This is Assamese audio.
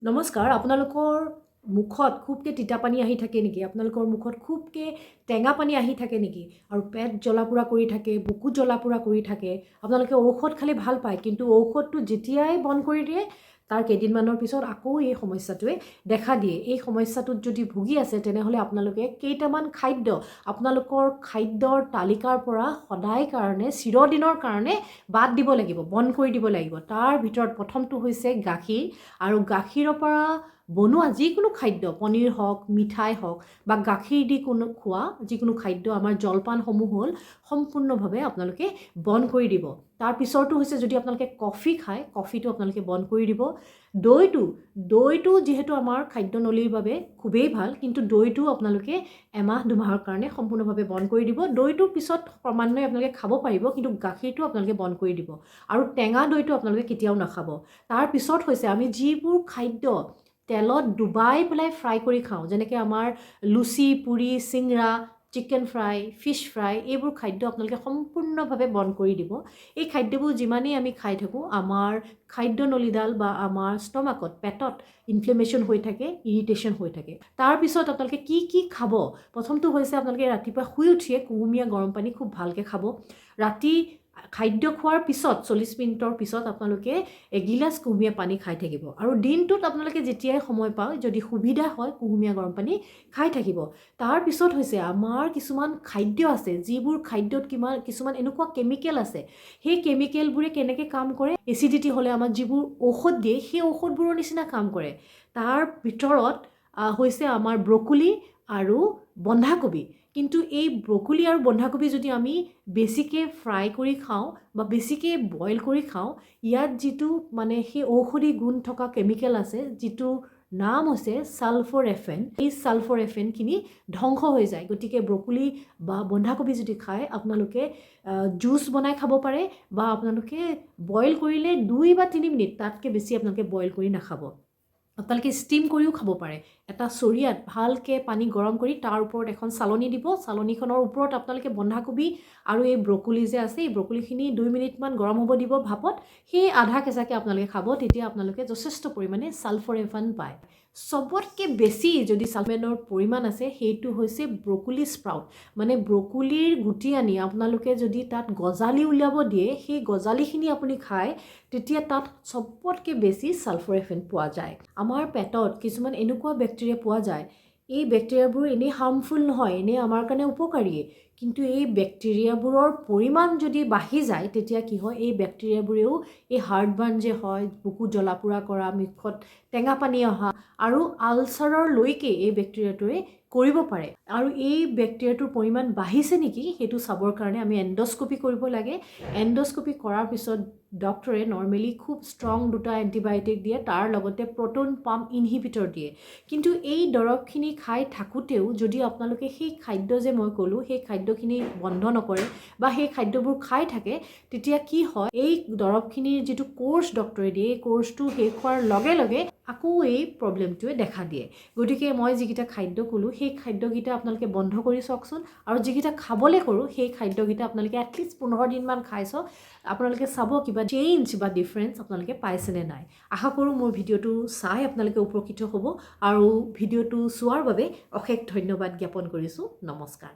নমস্কাৰ, আপোনালোকৰ মুখত খুবকে তিতা পানী আহি থাকে নেকি? আপোনালোকৰ মুখত খুবকে টেঙা পানী আহি থাকে নেকি? আৰু পেট জ্বলা-পোৰা কৰি থাকে, বুকু জ্বলা-পোৰা কৰি থাকে। আপোনালোকে ঔষধ খালে ভাল পায়, কিন্তু ঔষধটো যেতিয়াই বন্ধ কৰি দিয়ে, তাৰ কেইদিনমানৰ পিছত আকৌ এই সমস্যাটোৱে দেখা দিয়ে। এই সমস্যাটোত যদি ভুগি আছে, তেনেহ'লে আপোনালোকে কেইটামান খাদ্য আপোনালোকৰ খাদ্যৰ তালিকাৰ পৰা সদায় কাৰণে, চিৰদিনৰ কাৰণে বাদ দিব লাগিব, বন্ধ কৰি দিব লাগিব। তাৰ ভিতৰত প্ৰথমটো হৈছে গাখীৰ, আৰু গাখীৰৰ পৰা বনোৱা যিকোনো খাদ্য, পনীৰ হওক, মিঠাই হওক বা গাখীৰ দি খোৱা যিকোনো খাদ্য, আমাৰ জলপানসমূহ হ'ল সম্পূৰ্ণভাৱে আপোনালোকে বন্ধ কৰি দিব। তাৰ পিছৰটো হৈছে, যদি আপোনালোকে কফি খায়, কফিটো আপোনালোকে বন্ধ কৰি দিব। দৈটো যিহেতু আমাৰ খাদ্যনলীৰ বাবে খুবেই ভাল, কিন্তু দৈটো আপোনালোকে এমাহ দুমাহৰ কাৰণে সম্পূৰ্ণভাৱে বন্ধ কৰি দিব। দৈটোৰ পিছত ক্ৰমান্বয়ে আপোনালোকে খাব পাৰিব, কিন্তু গাখীৰটো আপোনালোকে বন্ধ কৰি দিব। আৰু টেঙা দৈটো আপোনালোকে কেতিয়াও নাখাব। তাৰ পিছত হৈছে, আমি যিবোৰ খাদ্য তেলত ডুবাই পেলাই ফ্ৰাই কৰি খাওঁ, যেনেকৈ আমাৰ লুচি, পুৰি, চিংৰা, চিকেন ফ্ৰাই, ফিছ ফ্ৰাই, এইবোৰ খাদ্য আপোনালোকে সম্পূৰ্ণভাৱে বন্ধ কৰি দিব। এই খাদ্যবোৰ যিমানেই আমি খাই থাকোঁ, আমাৰ খাদ্যনলীডাল বা আমাৰ ষ্টমাকত, পেটত ইনফ্লেমেশ্যন হৈ থাকে, ইৰিটেশ্যন হৈ থাকে। তাৰপিছত আপোনালোকে কি খাব? প্ৰথমটো হৈছে, আপোনালোকে ৰাতিপুৱা শুই উঠিয়ে কুহুমীয়া গৰম পানী খুব ভালকৈ খাব। ৰাতি খাদ্য খোৱাৰ পিছত 40 মিনিটৰ পিছত আপোনালোকে এগিলাচ কুহুমীয়া পানী খাই থাকিব। আৰু দিনটোত আপোনালোকে যেতিয়াই সময় পায়, যদি সুবিধা হয়, কুহুমীয়া গৰম পানী খাই থাকিব। তাৰ পিছত হৈছে, আমাৰ কিছুমান খাদ্য আছে, যিবোৰ খাদ্যত কিছুমান এনেকুৱা কেমিকেল আছে, সেই কেমিকেলবোৰে কেনেকৈ কাম কৰে, এচিডিটি হ'লে আমাক যিবোৰ ঔষধ দিয়ে, সেই ঔষধবোৰৰ নিচিনা কাম কৰে। তাৰ ভিতৰত হৈছে আমাৰ ব্ৰকলি আৰু বন্ধাকবি। কিন্তু এই ব্ৰকলি আৰু বন্ধাকবি যদি আমি বেছিকৈ ফ্ৰাই কৰি খাওঁ বা বেছিকৈ বইল কৰি খাওঁ, ইয়াত যিটো সেই ঔষধি গুণ থকা কেমিকেল আছে, যিটো নাম হৈছে ছালফৰেফেন, এই ছালফৰেফেনখিনি ধ্বংস হৈ যায়। গতিকে ব্ৰকলি বা বন্ধাকবি যদি খায়, আপোনালোকে জুচ বনাই খাব পাৰে, বা আপোনালোকে বইল কৰিলে 2 বা 3 মিনিট, তাতকৈ বেছি আপোনালোকে বইল কৰি নাখাব। আপোনালোকে ষ্টিম কৰিও খাব পাৰে। এটা চৰিয়াত ভালকৈ পানী গৰম কৰি তাৰ ওপৰত এখন চালনী দিব। চালনীখনৰ ওপৰত আপোনালোকে বন্ধাকবি আৰু এই ব্ৰকলি যে আছে, এই ব্ৰকলিখিনি 2 মিনিটমান গৰম হ'ব দিব ভাপত। সেই আধা কেঁচাকৈ আপোনালোকে খাব, তেতিয়া আপোনালোকে যথেষ্ট পৰিমাণে ছালফৰেফেন পায়। চবতকৈ বেছি যদি ছালফৰেফেনৰ পৰিমাণ আছে, সেইটো হৈছে ব্ৰকলি স্প্ৰাউট। ব্ৰকলিৰ গুটি আনি আপোনালোকে যদি তাত গজালি উলিয়াব দিয়ে, সেই গজালিখিনি আপুনি খায়, তেতিয়া তাত চবতকৈ বেছি ছালফৰেফেন পোৱা যায়। আমাৰ পেটত কিছুমান এনেকুৱা বেক্টেৰিয়া পোৱা যায়, এই বেক্টেৰিয়াবোৰ এনেই হাৰ্মফুল নহয়, এনেই আমাৰ কাৰণে উপকাৰীয়ে। কিন্তু এই বেক্টেৰিয়াবোৰৰ পৰিমাণ যদি বাঢ়ি যায়, তেতিয়া কি হয়, এই বেক্টেৰিয়াবোৰেও এই হাৰ্টবাৰ্ণ যে হয়, বুকু জ্বলা-পোৰা কৰা, মুখত টেঙা পানী অহা আৰু আলচাৰলৈকে এই বেক্টেৰিয়াটোৱে কৰিব পাৰে। আৰু এই বেক্টেৰিয়াটোৰ পৰিমাণ বাঢ়িছে নেকি, সেইটো চাবৰ কাৰণে আমি এণ্ডস্কপি কৰিব লাগে। এণ্ডস্কপি কৰাৰ পিছত ডক্টৰে নৰ্মেলি খুব ষ্ট্ৰং 2টা এণ্টিবায়'টিক দিয়ে, তাৰ লগতে প্ৰটন পাম্প ইনহিবিটৰ দিয়ে। কিন্তু এই দৰৱখিনি খাই থাকোঁতেও যদি আপোনালোকে সেই খাদ্য যে মই ক'লোঁ, সেই খাদ্যখিনি বন্ধ নকৰে বা সেই খাদ্যবোৰ খাই থাকে, তেতিয়া কি হয়, এই দৰৱখিনিৰ যিটো কোৰ্চ ডক্টৰে দিয়ে, এই কোৰ্চটো শেষ হোৱাৰ লগে লগে আকৌ এই প্ৰব্লেমটোৱে দেখা দিয়ে। গতিকে মই যিকেইটা খাদ্য ক'লোঁ, সেই খাদ্যকেইটা আপোনালোকে বন্ধ কৰি চাওকচোন, আৰু যিকেইটা খাবলৈ কৰোঁ, সেই খাদ্যকেইটা আপোনালোকে এটলিষ্ট 15 দিনমান খাই চাওক। আপোনালোকে চাব কিবা চেঞ্জ বা ডিফাৰেঞ্চ আপোনালোকে পাইছেনে নাই। আশা কৰোঁ মোৰ ভিডিঅ'টো চাই আপোনালোকে উপকৃত হ'ব, আৰু ভিডিঅ'টো চোৱাৰ বাবে অশেষ ধন্যবাদ জ্ঞাপন কৰিছোঁ। নমস্কাৰ।